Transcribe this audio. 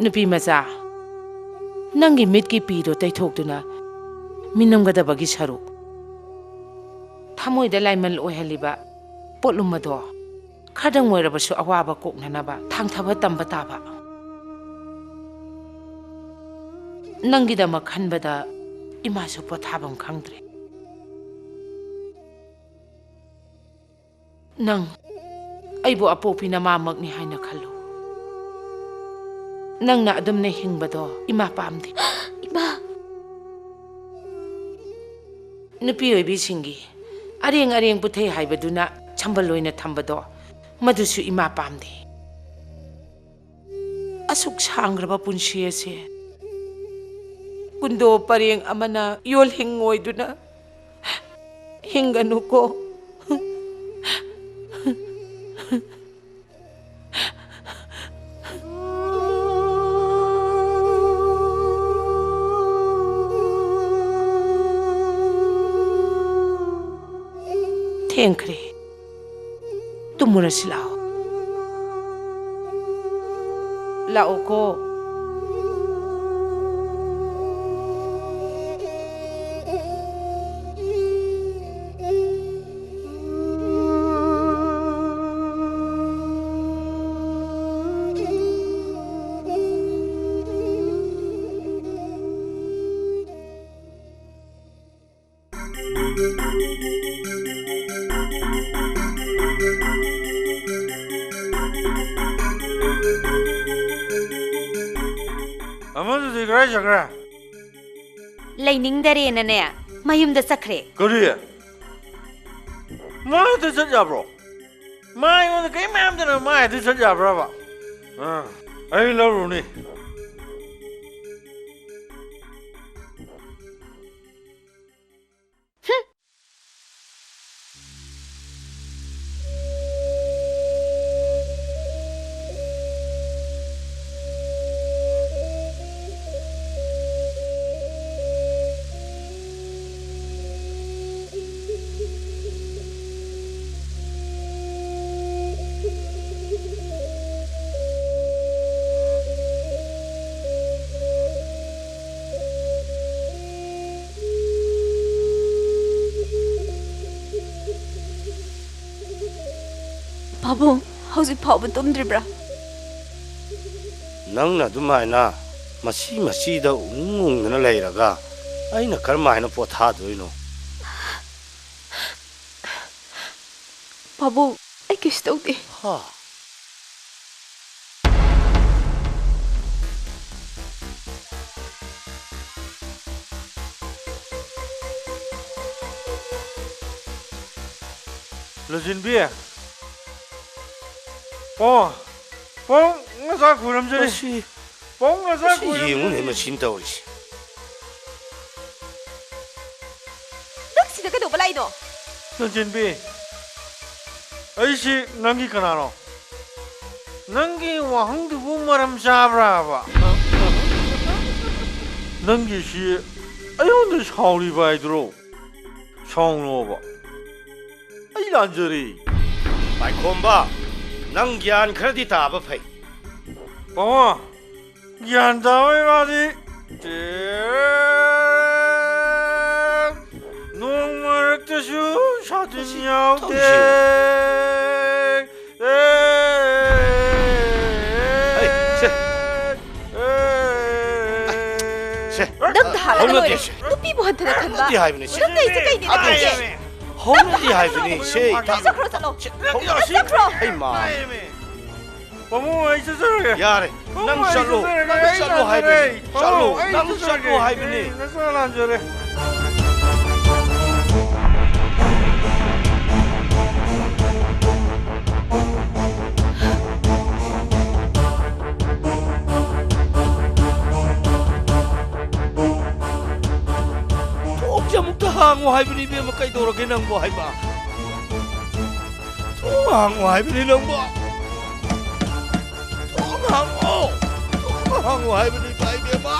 Nupi maza nangi mitki pido taithokduna minamgadabagi saru thamoida laimal oihaliba potlumado khadang moirabasu awaba koknanaba thangthaba tamba taba nangidama khanbada imasu pothabam khangdre nang aibo apopina mamakni haina khallu nang na adum na hingbado ima pamdi ima nupi oibi singi areng puthei haibaduna chambaloina thambado madusu ima pamdi asuk sangraba punsi ase kundo pareng amana yol hingoiduna hinganu ko Thengkre tumurasi lao ko Laining dare na ne mayum da sakre Korea Mai tu saja bro Mai on kai mam da mai tu saja bro ba ai lo ru ni Babu, how's Papa tumdribra? Nang na dumaina masi da ungung na leiraga aina karmaina potha doino Babu, I kiss tawdi. ha Lojin bia Pong ngasa kuram jari si Pong ngasa si kuram yingun hema chinta ori Nak sida ka do balai do. Lojin bi ai si nangi kanaro Nangi wahang du maram sabra ba Nangi si ayon du shauli bai dro Shong lo ba ai lan jari bai khomba nang gyan khradi ta ba phai Pong gyan da wai ba di Nong marak ta shu shatin yaw de Nang dhala na loy. Tupi mo hanta na khanba. di hai bani se Nang dai sa kai ni na. hom di hai bani se Sakro salo. Sakro. ai ma Pong ai sa sa yare nang chalo hai bani chalo nang chalo hai bani Nasa lan jare jamukta hango hai bani be makai doro ke nang bo hai ba to hango hai bani nang bo to hango hai bani bai be ba